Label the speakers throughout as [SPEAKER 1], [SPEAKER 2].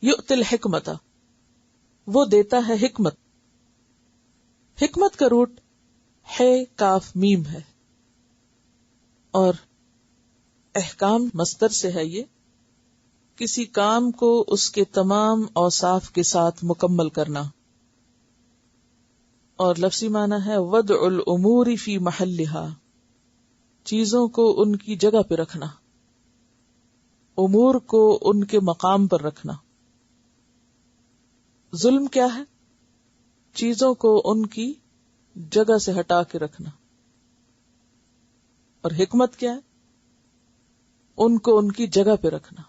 [SPEAKER 1] یؤتی الحکمت، وہ دیتا ہے حکمت. حکمت کا روٹ ہے کاف میم ہے، اور احکام مصدر سے ہے. یہ کسی کام کو اس کے تمام اوصاف کے ساتھ مکمل کرنا، اور لفظی معنی ہے وضع الامور فی محلہا، چیزوں کو ان کی جگہ پہ رکھنا، امور کو ان کے مقام پر رکھنا. ظلم کیا ہے؟ چیزوں کو ان کی جگہ سے ہٹا کے رکھنا. اور حکمت کیا ہے؟ ان کو ان کی جگہ پہ رکھنا.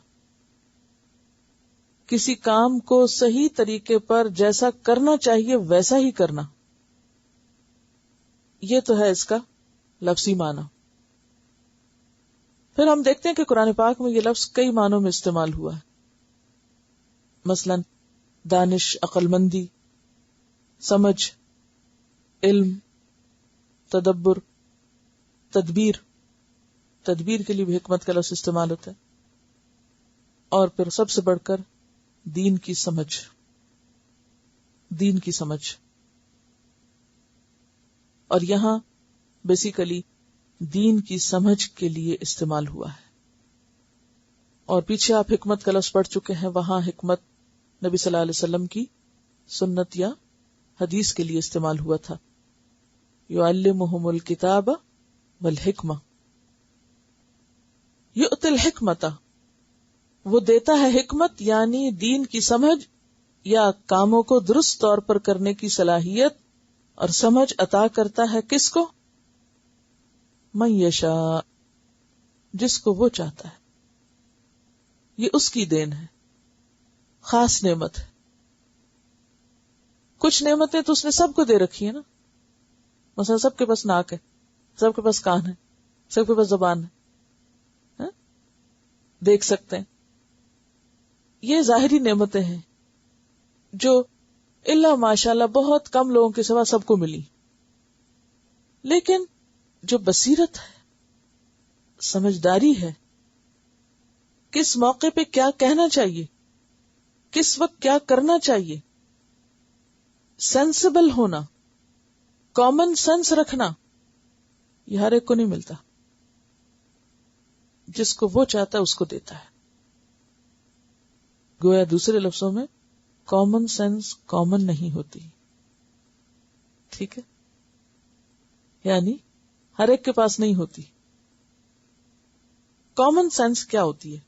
[SPEAKER 1] کسی کام کو صحیح طریقے پر جیسا کرنا چاہیے ویسا ہی کرنا، یہ تو ہے اس کا لفظی معنی. پھر ہم دیکھتے ہیں کہ قرآن پاک میں یہ لفظ کئی معنوں میں استعمال ہوا ہے. مثلا دانش، عقل مندی، سمجھ، علم، تدبر، تدبیر. تدبیر کے لیے بھی حکمت کا لفظ استعمال ہوتا ہے. اور پھر سب سے بڑھ کر دین کی سمجھ. دین کی سمجھ. اور یہاں بیسیکلی دین کی سمجھ کے لیے استعمال ہوا ہے. اور پیچھے آپ حکمت کا لفظ پڑھ چکے ہیں، وہاں حکمت نبی صلی اللہ علیہ وسلم کی سنت یا حدیث کے لیے استعمال ہوا تھا. یعلمہم الکتاب والحکمہ. یؤتی الحکمت، وہ دیتا ہے حکمت یعنی دین کی سمجھ یا کاموں کو درست طور پر کرنے کی صلاحیت اور سمجھ عطا کرتا ہے. کس کو؟ من یشاء، جس کو وہ چاہتا ہے. یہ اس کی دین ہے، خاص نعمت ہے. کچھ نعمتیں تو اس نے سب کو دے رکھی ہیں نا. مثلا سب کے پاس ناک ہے، سب کے پاس کان ہے، سب کے پاس زبان ہے، دیکھ سکتے ہیں. یہ ظاہری نعمتیں ہیں جو اللہ ماشاءاللہ بہت کم لوگوں کے سوا سب کو ملی. لیکن جو بصیرت ہے، سمجھداری ہے، کس موقع پہ کیا کہنا چاہیے، کس وقت کیا کرنا چاہیے، سینسیبل ہونا، کامن سینس رکھنا، یہ ہر ایک کو نہیں ملتا. جس کو وہ چاہتا ہے اس کو دیتا ہے. گویا دوسرے لفظوں میں کامن سینس کامن نہیں ہوتی. ٹھیک ہے، یعنی ہر ایک کے پاس نہیں ہوتی. کامن سینس کیا ہوتی ہے؟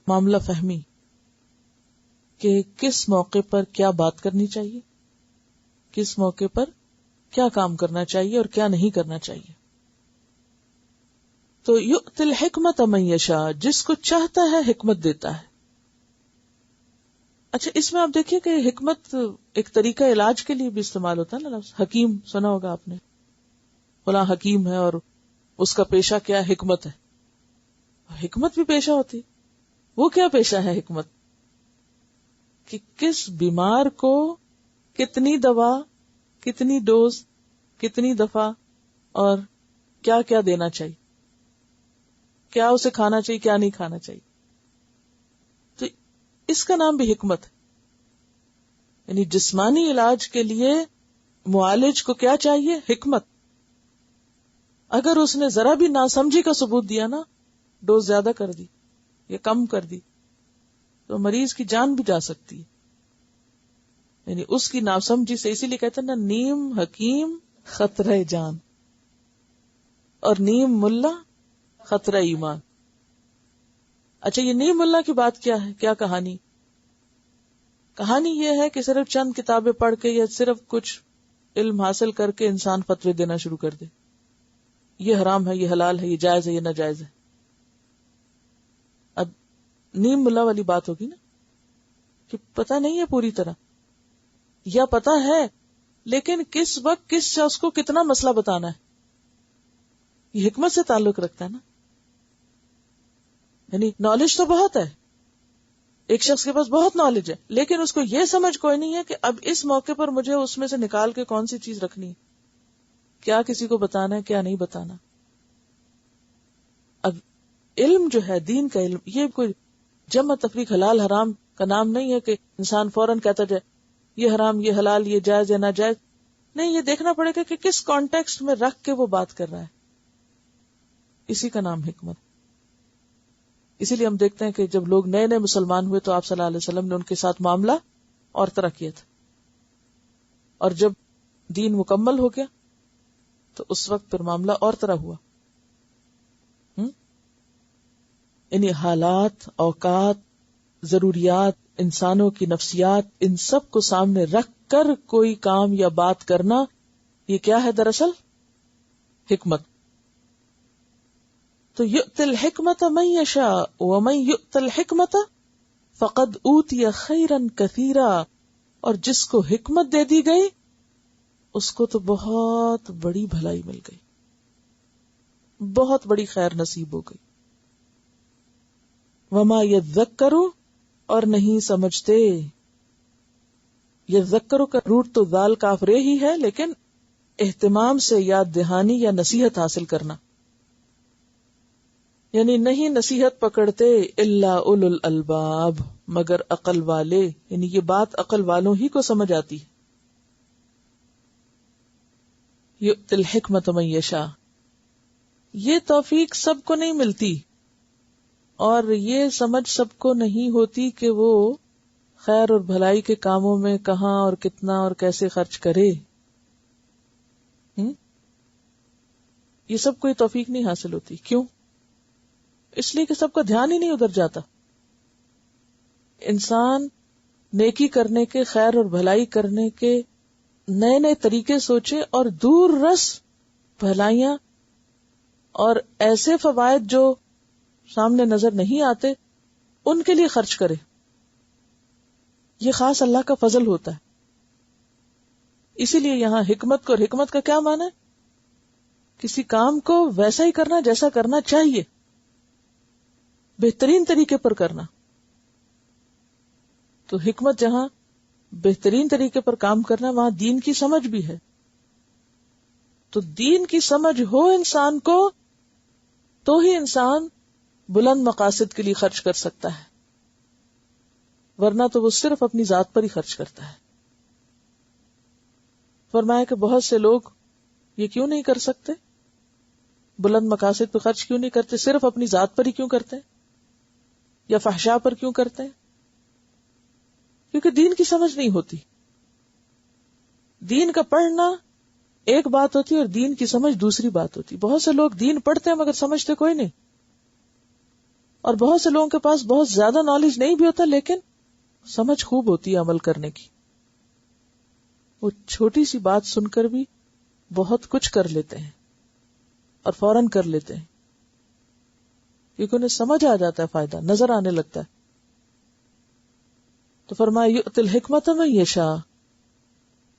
[SPEAKER 1] معاملہ فہمی کہ کس موقع پر کیا بات کرنی چاہیے، کس موقع پر کیا کام کرنا چاہیے اور کیا نہیں کرنا چاہیے. تو یؤتی الحکمت من یشاء، جس کو چاہتا ہے حکمت دیتا ہے. اچھا، اس میں آپ دیکھیے کہ حکمت ایک طریقہ علاج کے لیے بھی استعمال ہوتا ہے نا. لفظ حکیم سنا ہوگا آپ نے، فلاں حکیم ہے اور اس کا پیشہ کیا ہے؟ حکمت ہے. حکمت بھی پیشہ ہوتی. وہ کیا پیشہ ہے حکمت؟ کہ کس بیمار کو کتنی دوا، کتنی ڈوز، کتنی دفعہ اور کیا کیا دینا چاہیے، کیا اسے کھانا چاہیے، کیا نہیں کھانا چاہیے. تو اس کا نام بھی حکمت ہے. یعنی جسمانی علاج کے لیے معالج کو کیا چاہیے؟ حکمت. اگر اس نے ذرا بھی ناسمجھی کا ثبوت دیا نا، ڈوز زیادہ کر دی یا کم کر دی، تو مریض کی جان بھی جا سکتی ہے. یعنی اس کی ناسمجھی سے، اسی لیے کہتے ہیں نا، نیم حکیم خطرہ جان، اور نیم ملا خطرہ ایمان. اچھا، یہ نیم ملا کی بات کیا ہے؟ کیا کہانی؟ کہانی یہ ہے کہ صرف چند کتابیں پڑھ کے یا صرف کچھ علم حاصل کر کے انسان فتوے دینا شروع کر دے، یہ حرام ہے، یہ حلال ہے، یہ جائز ہے، یہ ناجائز ہے. اب نیم ملا والی بات ہوگی نا کہ پتہ نہیں ہے پوری طرح، یا پتہ ہے لیکن کس وقت کس شخص کو کتنا مسئلہ بتانا ہے، یہ حکمت سے تعلق رکھتا ہے نا. یعنی نالج تو بہت ہے، ایک شخص کے پاس بہت نالج ہے، لیکن اس کو یہ سمجھ کوئی نہیں ہے کہ اب اس موقع پر مجھے اس میں سے نکال کے کون سی چیز رکھنی ہے، کیا کسی کو بتانا ہے، کیا نہیں بتانا. اب علم جو ہے دین کا علم، یہ کوئی جمع تفریق حلال حرام کا نام نہیں ہے کہ انسان فوراً کہتا جائے یہ حرام یہ حلال یہ جائز یا ناجائز. نہیں، یہ دیکھنا پڑے گا کہ کس کانٹیکسٹ میں رکھ کے وہ بات کر رہا ہے. اسی کا نام حکمت. اسی لیے ہم دیکھتے ہیں کہ جب لوگ نئے نئے مسلمان ہوئے تو آپ صلی اللہ علیہ وسلم نے ان کے ساتھ معاملہ اور طرح کیا تھا، اور جب دین مکمل ہو گیا تو اس وقت پھر معاملہ اور طرح ہوا. یعنی حالات، اوقات، ضروریات، انسانوں کی نفسیات، ان سب کو سامنے رکھ کر کوئی کام یا بات کرنا، یہ کیا ہے دراصل؟ حکمت. تو یؤتی الحکمت من یشاء ومن یؤت الحکمت فقد اوتی خیرا کثیرا، اور جس کو حکمت دے دی گئی اس کو تو بہت بڑی بھلائی مل گئی، بہت بڑی خیر نصیب ہو گئی. وما یذکر، اور نہیں سمجھتے. یذکر کا روٹ تو ذال کاف رے ہی ہے، لیکن اہتمام سے یاد دہانی یا نصیحت حاصل کرنا، یعنی نہیں نصیحت پکڑتے الا اولو الالباب، مگر عقل والے. یعنی یہ بات عقل والوں ہی کو سمجھ آتی ہے. یؤتی الحکمت من یشاء، یہ توفیق سب کو نہیں ملتی، اور یہ سمجھ سب کو نہیں ہوتی کہ وہ خیر اور بھلائی کے کاموں میں کہاں اور کتنا اور کیسے خرچ کرے. یہ سب کو یہ توفیق نہیں حاصل ہوتی. کیوں؟ اس لیے کہ سب کا دھیان ہی نہیں ادھر جاتا. انسان نیکی کرنے کے، خیر اور بھلائی کرنے کے نئے نئے طریقے سوچے اور دور رس بھلائیاں اور ایسے فوائد جو سامنے نظر نہیں آتے ان کے لیے خرچ کرے. یہ خاص اللہ کا فضل ہوتا ہے. اسی لیے یہاں حکمت کو، اور حکمت کا کیا معنی ہے؟ کسی کام کو ویسا ہی کرنا جیسا کرنا چاہیے، بہترین طریقے پر کرنا. تو حکمت جہاں بہترین طریقے پر کام کرنا، وہاں دین کی سمجھ بھی ہے. تو دین کی سمجھ ہو انسان کو تو ہی انسان بلند مقاصد کے لیے خرچ کر سکتا ہے، ورنہ تو وہ صرف اپنی ذات پر ہی خرچ کرتا ہے. فرمایا کہ بہت سے لوگ یہ کیوں نہیں کر سکتے، بلند مقاصد پہ خرچ کیوں نہیں کرتے، صرف اپنی ذات پر ہی کیوں کرتے ہیں یا فحشاء پر کیوں کرتے ہیں؟ کیونکہ دین کی سمجھ نہیں ہوتی. دین کا پڑھنا ایک بات ہوتی ہے اور دین کی سمجھ دوسری بات ہوتی. بہت سے لوگ دین پڑھتے ہیں مگر سمجھتے کوئی نہیں، اور بہت سے لوگوں کے پاس بہت زیادہ نالج نہیں بھی ہوتا لیکن سمجھ خوب ہوتی ہے عمل کرنے کی. وہ چھوٹی سی بات سن کر بھی بہت کچھ کر لیتے ہیں اور فوراً کر لیتے ہیں، کیونکہ انہیں سمجھ آ جاتا ہے، فائدہ نظر آنے لگتا ہے. تو فرمایا یؤتی الحکمت من یشاء،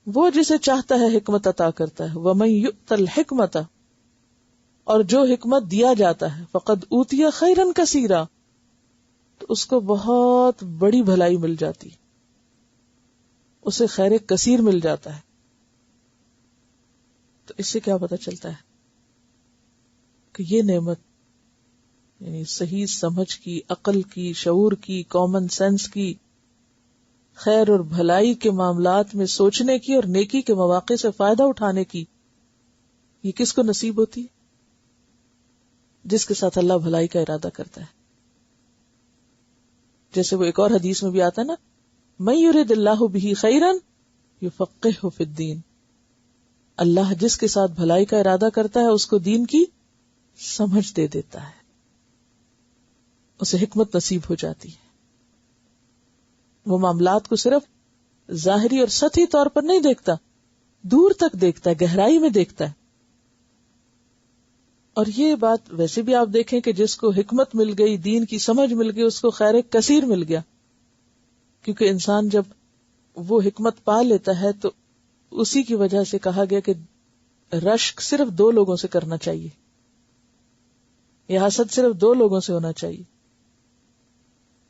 [SPEAKER 1] وہ جسے چاہتا ہے حکمت عطا کرتا ہے. ومن یؤت الحکمت، اور جو حکمت دیا جاتا ہے، فقد اوتی خیرا کثیرا، تو اس کو بہت بڑی بھلائی مل جاتی، اسے خیر کثیر مل جاتا ہے. تو اس سے کیا پتہ چلتا ہے کہ یہ نعمت، یعنی صحیح سمجھ کی، عقل کی، شعور کی، کامن سینس کی، خیر اور بھلائی کے معاملات میں سوچنے کی اور نیکی کے مواقع سے فائدہ اٹھانے کی، یہ کس کو نصیب ہوتی ہے؟ جس کے ساتھ اللہ بھلائی کا ارادہ کرتا ہے. جیسے وہ ایک اور حدیث میں بھی آتا ہے نا، من یرد اللہ بہ خیرا یفقہہ فی الدین، اللہ جس کے ساتھ بھلائی کا ارادہ کرتا ہے اس کو دین کی سمجھ دے دیتا ہے، اسے حکمت نصیب ہو جاتی ہے. وہ معاملات کو صرف ظاہری اور سطحی طور پر نہیں دیکھتا، دور تک دیکھتا ہے، گہرائی میں دیکھتا ہے. اور یہ بات ویسے بھی آپ دیکھیں کہ جس کو حکمت مل گئی، دین کی سمجھ مل گئی، اس کو خیر کثیر مل گیا. کیونکہ انسان جب وہ حکمت پا لیتا ہے تو اسی کی وجہ سے کہا گیا کہ رشک صرف 2 لوگوں سے کرنا چاہیے، یہ حسد صرف 2 لوگوں سے ہونا چاہیے،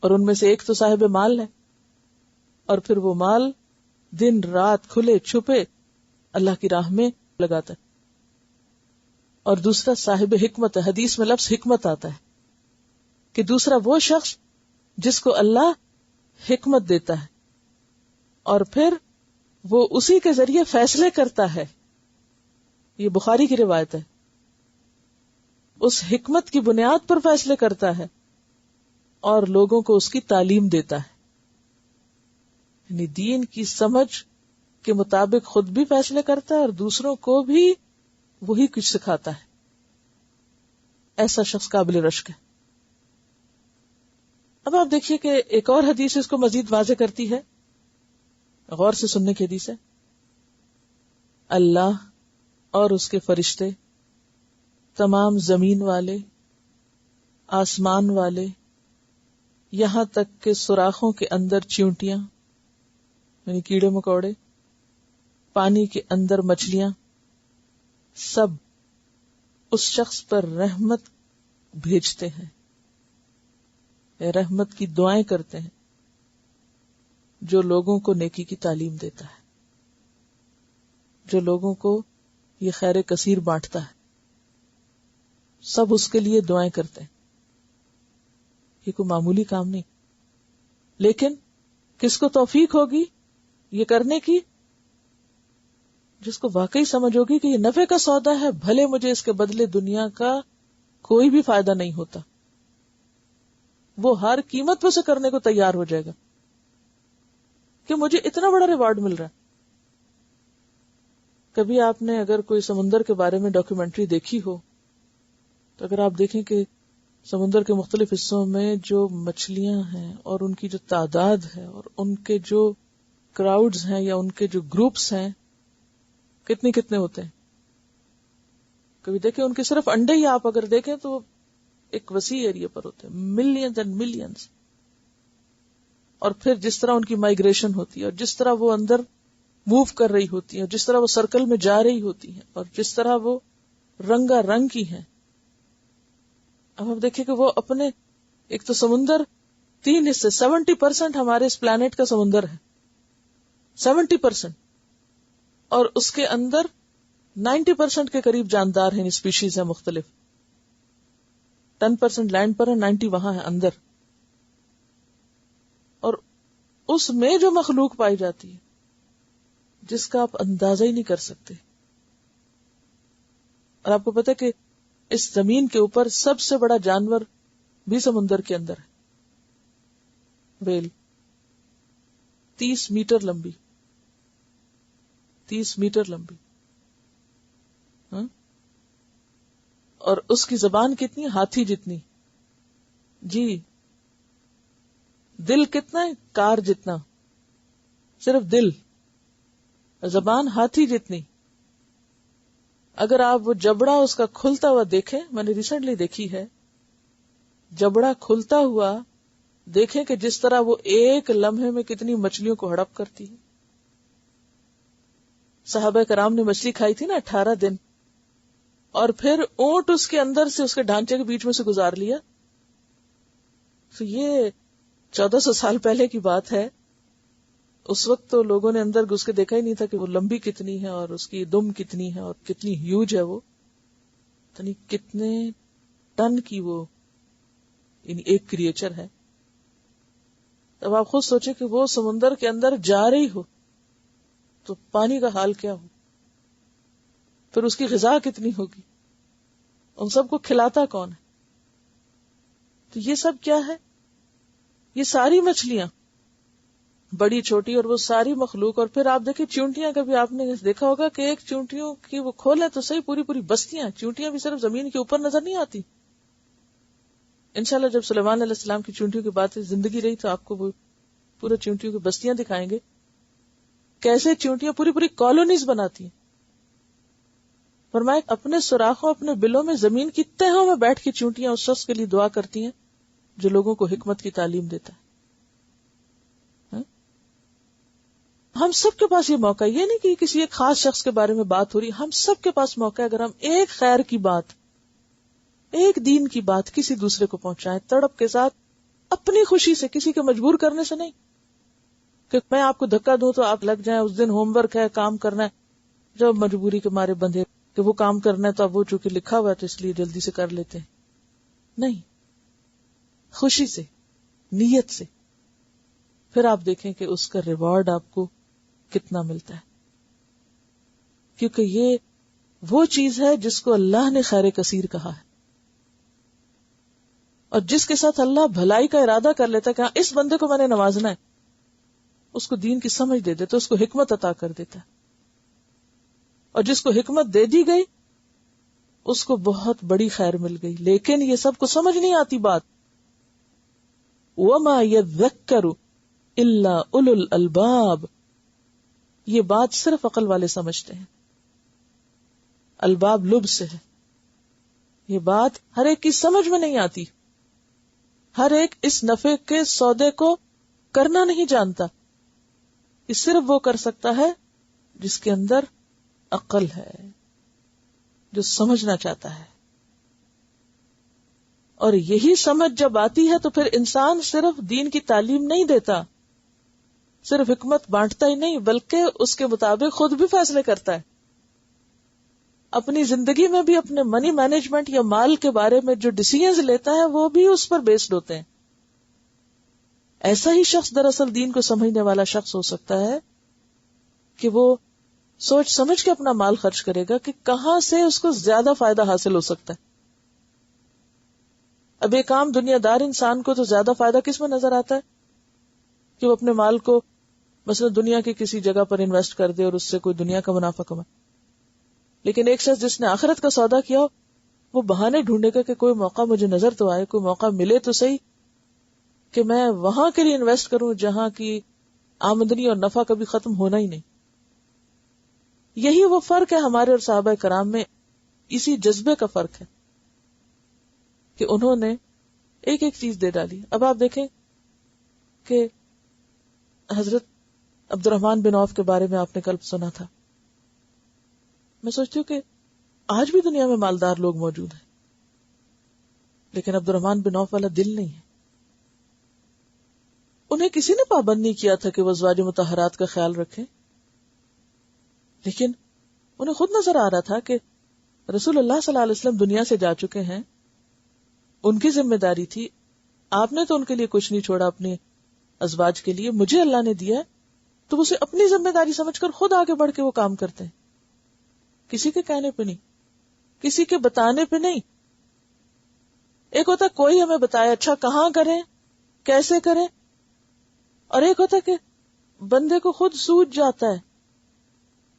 [SPEAKER 1] اور ان میں سے ایک تو صاحب مال ہے، اور پھر وہ مال دن رات کھلے چھپے اللہ کی راہ میں لگاتا ہے، اور دوسرا صاحب حکمت ہے. حدیث میں لفظ حکمت آتا ہے کہ دوسرا وہ شخص جس کو اللہ حکمت دیتا ہے اور پھر وہ اسی کے ذریعے فیصلے کرتا ہے. یہ بخاری کی روایت ہے. اس حکمت کی بنیاد پر فیصلے کرتا ہے اور لوگوں کو اس کی تعلیم دیتا ہے. یعنی دین کی سمجھ کے مطابق خود بھی فیصلے کرتا ہے اور دوسروں کو بھی وہی کچھ سکھاتا ہے. ایسا شخص قابل رشک ہے. اب آپ دیکھیے کہ ایک اور حدیث اس کو مزید واضح کرتی ہے. غور سے سننے کی حدیث ہے. اللہ اور اس کے فرشتے، تمام زمین والے، آسمان والے، یہاں تک کہ سوراخوں کے اندر چیونٹیاں یعنی کیڑے مکوڑے، پانی کے اندر مچھلیاں، سب اس شخص پر رحمت بھیجتے ہیں، رحمت کی دعائیں کرتے ہیں جو لوگوں کو نیکی کی تعلیم دیتا ہے، جو لوگوں کو یہ خیر کثیر بانٹتا ہے. سب اس کے لیے دعائیں کرتے ہیں. یہ کوئی معمولی کام نہیں. لیکن کس کو توفیق ہوگی یہ کرنے کی؟ جس کو واقعی سمجھ ہوگی کہ یہ نفع کا سودا ہے، بھلے مجھے اس کے بدلے دنیا کا کوئی بھی فائدہ نہیں ہوتا، وہ ہر قیمت پہ سے کرنے کو تیار ہو جائے گا کہ مجھے اتنا بڑا ریوارڈ مل رہا ہے. کبھی آپ نے اگر کوئی سمندر کے بارے میں ڈاکیومنٹری دیکھی ہو تو اگر آپ دیکھیں کہ سمندر کے مختلف حصوں میں جو مچھلیاں ہیں اور ان کی جو تعداد ہے اور ان کے جو کراؤڈز ہیں یا ان کے جو گروپس ہیں کتنے ہوتے ہیں. کبھی دیکھیں ان کے صرف انڈے ہی آپ اگر دیکھیں تو ایک وسیع ایریا پر ہوتے ہیں، ملینز اینڈ ملینز. اور پھر جس طرح ان کی مائگریشن ہوتی ہے اور جس طرح وہ اندر موو کر رہی ہوتی ہیں اور جس طرح وہ سرکل میں جا رہی ہوتی ہیں اور جس طرح وہ رنگا رنگ کی ہیں. اب ہم دیکھیں کہ وہ اپنے ایک تو سمندر 3 حصے 70% ہمارے اس پلانٹ کا سمندر ہے، 70%، اور اس کے اندر 90% کے قریب جاندار ہیں، اسپیشیز ہیں مختلف. 10% لینڈ پر ہے، 90 وہاں ہے اندر. اور اس میں جو مخلوق پائی جاتی ہے جس کا آپ اندازہ ہی نہیں کر سکتے. اور آپ کو پتہ ہے کہ اس زمین کے اوپر سب سے بڑا جانور بھی سمندر کے اندر ہے، ویل. 30 میٹر لمبی، 30 میٹر لمبی. ہاں؟ اور اس کی زبان کتنی؟ ہاتھی جتنی. جی دل کتنا ہے؟ کار جتنا. صرف دل، زبان ہاتھی جتنی. اگر آپ وہ جبڑا اس کا کھلتا ہوا دیکھیں، میں نے ریسنٹلی دیکھی ہے، جبڑا کھلتا ہوا دیکھیں کہ جس طرح وہ ایک لمحے میں کتنی مچھلیوں کو ہڑپ کرتی ہے. صحابہ کرام نے مچھلی کھائی تھی نا 18 دن، اور پھر اونٹ اس کے اندر سے اس کے ڈھانچے کے بیچ میں سے گزار لیا. تو یہ 1400 سال پہلے کی بات ہے. اس وقت تو لوگوں نے اندر گھس کے دیکھا ہی نہیں تھا کہ وہ لمبی کتنی ہے اور اس کی دم کتنی ہے اور کتنی ہیوج ہے وہ، یعنی کتنے ٹن کی وہ یعنی ایک کریچر ہے. اب آپ خود سوچیں کہ وہ سمندر کے اندر جا رہی ہو تو پانی کا حال کیا ہو، پھر اس کی غذا کتنی ہوگی، ان سب کو کھلاتا کون ہے. تو یہ سب کیا ہے؟ یہ ساری مچھلیاں بڑی چھوٹی اور وہ ساری مخلوق. اور پھر آپ دیکھیں چیونٹیاں، کبھی آپ نے دیکھا ہوگا کہ ایک چیونٹیوں کی وہ کھولے تو صحیح پوری بستیاں. چیونٹیاں بھی صرف زمین کے اوپر نظر نہیں آتی. انشاءاللہ جب سلیمان علیہ السلام کی چیونٹیوں کی بات زندگی رہی تو آپ کو وہ پورے چیونٹیوں کی بستیاں دکھائیں گے، کیسے چیونٹیاں پوری کالونیز بناتی ہیں. فرمایا اپنے سوراخوں، اپنے بلوں میں، زمین کی تہوں میں بیٹھ کے چیونٹیاں اس شخص کے لیے دعا کرتی ہیں جو لوگوں کو حکمت کی تعلیم دیتا ہے. ہم سب کے پاس یہ موقع، یہ نہیں کہ کسی ایک خاص شخص کے بارے میں بات ہو رہی، ہم سب کے پاس موقع ہے. اگر ہم ایک خیر کی بات، ایک دین کی بات کسی دوسرے کو پہنچائیں تڑپ کے ساتھ، اپنی خوشی سے، کسی کے مجبور کرنے سے نہیں کہ میں آپ کو دھکا دوں تو آپ لگ جائیں. اس دن ہوم ورک ہے، کام کرنا ہے، جب مجبوری کے مارے بندھے کہ وہ کام کرنا ہے تو اب وہ چونکہ لکھا ہوا ہے تو اس لیے جلدی سے کر لیتے ہیں. نہیں، خوشی سے، نیت سے، پھر آپ دیکھیں کہ اس کا ریوارڈ آپ کو کتنا ملتا ہے. کیونکہ یہ وہ چیز ہے جس کو اللہ نے خیر کثیر کہا ہے، اور جس کے ساتھ اللہ بھلائی کا ارادہ کر لیتا ہے کہ ہاں اس بندے کو میں نے نوازنا ہے، اس کو دین کی سمجھ دے دیتا، اس کو حکمت عطا کر دیتا ہے. اور جس کو حکمت دے دی گئی اس کو بہت بڑی خیر مل گئی. لیکن یہ سب کو سمجھ نہیں آتی بات. وَمَا يَذَّكَّرُ إِلَّا أُولُو الْأَلْبَابِ، یہ بات صرف عقل والے سمجھتے ہیں. الباب لب سے ہے، یہ بات ہر ایک کی سمجھ میں نہیں آتی. ہر ایک اس نفع کے سودے کو کرنا نہیں جانتا. یہ صرف وہ کر سکتا ہے جس کے اندر عقل ہے، جو سمجھنا چاہتا ہے. اور یہی سمجھ جب آتی ہے تو پھر انسان صرف دین کی تعلیم نہیں دیتا، صرف حکمت بانٹتا ہی نہیں، بلکہ اس کے مطابق خود بھی فیصلے کرتا ہے. اپنی زندگی میں بھی اپنے منی مینجمنٹ یا مال کے بارے میں جو ڈیسیژنز لیتا ہے وہ بھی اس پر بیسڈ ہوتے ہیں. ایسا ہی شخص دراصل دین کو سمجھنے والا شخص ہو سکتا ہے کہ وہ سوچ سمجھ کے اپنا مال خرچ کرے گا کہ کہاں سے اس کو زیادہ فائدہ حاصل ہو سکتا ہے. اب ایک عام دنیا دار انسان کو تو زیادہ فائدہ کس میں نظر آتا ہے کہ وہ اپنے مال کو مثلا دنیا کی کسی جگہ پر انویسٹ کر دے اور اس سے کوئی دنیا کا منافع کمائے. لیکن ایک شخص جس نے آخرت کا سودا کیا وہ بہانے ڈھونڈے گا کہ کوئی موقع مجھے نظر تو آئے، کوئی موقع ملے تو صحیح کہ میں وہاں کے لیے انویسٹ کروں جہاں کی آمدنی اور نفع کبھی ختم ہونا ہی نہیں. یہی وہ فرق ہے ہمارے اور صحابہ کرام میں، اسی جذبے کا فرق ہے کہ انہوں نے ایک ایک چیز دے ڈالی. اب آپ دیکھیں کہ حضرت عبد الرحمن بن عوف کے بارے میں آپ نے کل سنا تھا. میں سوچتی ہوں کہ آج بھی دنیا میں مالدار لوگ موجود ہیں لیکن عبد الرحمن بن عوف والا دل نہیں ہے. انہیں کسی نے پابند نہیں کیا تھا کہ وہ ازواج مطہرات کا خیال رکھیں، لیکن انہیں خود نظر آ رہا تھا کہ رسول اللہ صلی اللہ علیہ وسلم دنیا سے جا چکے ہیں، ان کی ذمہ داری تھی، آپ نے تو ان کے لیے کچھ نہیں چھوڑا اپنے ازواج کے لیے، مجھے اللہ نے دیا تو اسے اپنی ذمہ داری سمجھ کر خود آگے بڑھ کے وہ کام کرتے ہیں، کسی کے کہنے پہ نہیں، کسی کے بتانے پہ نہیں. ایک ہوتا کوئی ہمیں بتائے اچھا کہاں کریں کیسے کریں، اور ایک ہوتا کہ بندے کو خود سوجھ جاتا ہے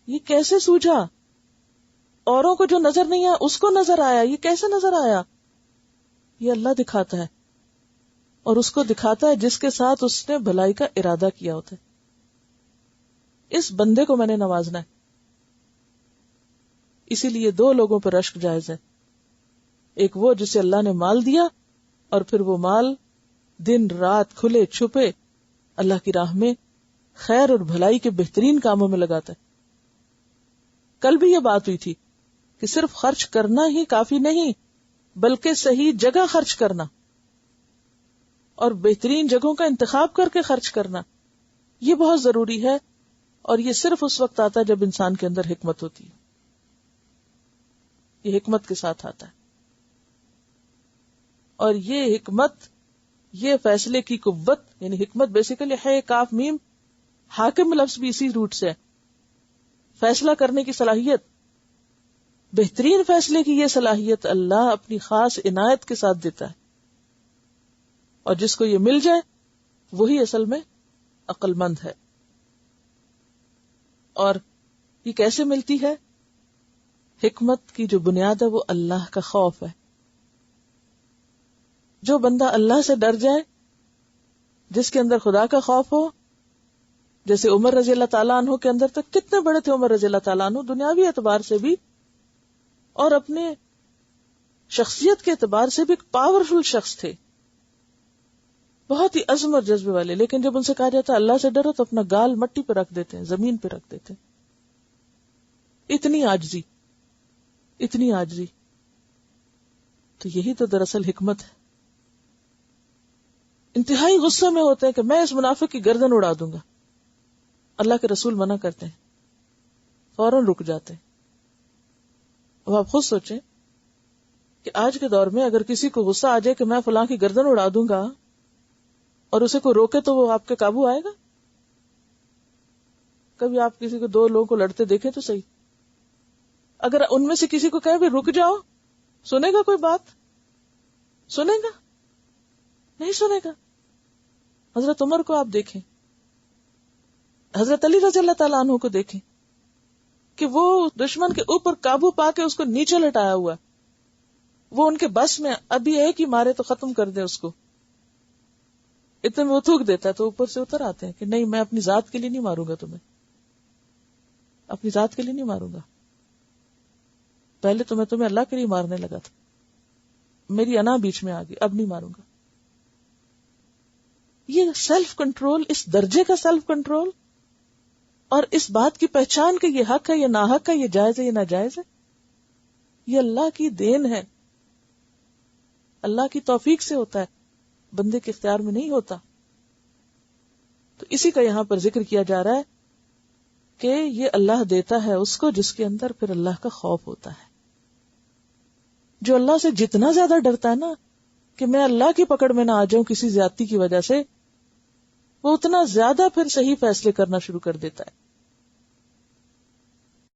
[SPEAKER 1] یہ کیسے سوجھا، اوروں کو جو نظر نہیں آیا اس کو نظر آیا، یہ کیسے نظر آیا. یہ اللہ دکھاتا ہے، اور اس کو دکھاتا ہے جس کے ساتھ اس نے بھلائی کا ارادہ کیا ہوتا ہے. اس بندے کو میں نے نوازنا ہے. اسی لیے دو لوگوں پر رشک جائز ہے، ایک وہ جسے اللہ نے مال دیا اور پھر وہ مال دن رات کھلے چھپے اللہ کی راہ میں خیر اور بھلائی کے بہترین کاموں میں لگاتا ہے. کل بھی یہ بات ہوئی تھی کہ صرف خرچ کرنا ہی کافی نہیں بلکہ صحیح جگہ خرچ کرنا اور بہترین جگہوں کا انتخاب کر کے خرچ کرنا یہ بہت ضروری ہے. اور یہ صرف اس وقت آتا ہے جب انسان کے اندر حکمت ہوتی ہے، یہ حکمت کے ساتھ آتا ہے. اور یہ حکمت، یہ فیصلے کی قوت، یعنی حکمت بیسیکلی ہے کاف میم، حاکم لفظ بھی اسی روٹ سے ہے، فیصلہ کرنے کی صلاحیت. بہترین فیصلے کی یہ صلاحیت اللہ اپنی خاص عنایت کے ساتھ دیتا ہے، اور جس کو یہ مل جائے وہی اصل میں عقل مند ہے. اور یہ کیسے ملتی ہے؟ حکمت کی جو بنیاد ہے وہ اللہ کا خوف ہے. جو بندہ اللہ سے ڈر جائے، جس کے اندر خدا کا خوف ہو، جیسے عمر رضی اللہ تعالیٰ عنہ کے اندر تک کتنے بڑے تھے عمر رضی اللہ تعالیٰ عنہ، دنیاوی اعتبار سے بھی اور اپنے شخصیت کے اعتبار سے بھی ایک پاورفل شخص تھے، بہت ہی عزم اور جذبے والے. لیکن جب ان سے کہا جاتا ہے اللہ سے ڈرو تو اپنا گال مٹی پہ رکھ دیتے ہیں، زمین پہ رکھ دیتے ہیں. اتنی عاجزی، اتنی عاجزی. تو یہی تو دراصل حکمت ہے. انتہائی غصے میں ہوتے ہیں کہ میں اس منافق کی گردن اڑا دوں گا، اللہ کے رسول منع کرتے ہیں، فوراً رک جاتے ہیں. اب آپ خود سوچیں کہ آج کے دور میں اگر کسی کو غصہ آ جائے کہ میں فلاں کی گردن اڑا دوں گا اور اسے کوئی روکے تو وہ آپ کے قابو آئے گا؟ کبھی آپ کسی کو دو لوگوں کو لڑتے دیکھیں تو صحیح، اگر ان میں سے کسی کو کہے بھی رک جاؤ، سنے گا کوئی بات؟ سنے گا؟ نہیں سنے گا۔ حضرت عمر کو آپ دیکھیں، حضرت علی رضی اللہ تعالیٰ عنہ کو دیکھیں کہ وہ دشمن کے اوپر قابو پا کے اس کو نیچے لٹایا ہوا، وہ ان کے بس میں ابھی ایک ہی مارے تو ختم کر دے اس کو، اتنے میں وہ تھوک دیتا ہے تو اوپر سے اتر آتے ہیں کہ نہیں میں اپنی ذات کے لیے نہیں ماروں گا تمہیں، اپنی ذات کے لیے نہیں ماروں گا، پہلے تو میں تمہیں اللہ کے لیے مارنے لگا تھا، میری انا بیچ میں آ گئی، اب نہیں ماروں گا۔ یہ سیلف کنٹرول، اس درجے کا سیلف کنٹرول اور اس بات کی پہچان کہ یہ حق ہے یہ ناحق ہے، یہ جائز ہے یہ ناجائز ہے، یہ اللہ کی دین ہے، اللہ کی توفیق سے ہوتا ہے، بندے کے اختیار میں نہیں ہوتا۔ تو اسی کا یہاں پر ذکر کیا جا رہا ہے کہ یہ اللہ دیتا ہے اس کو جس کے اندر پھر اللہ کا خوف ہوتا ہے۔ جو اللہ سے جتنا زیادہ ڈرتا ہے نا کہ میں اللہ کی پکڑ میں نہ آ جاؤں کسی زیادتی کی وجہ سے، وہ اتنا زیادہ پھر صحیح فیصلے کرنا شروع کر دیتا ہے۔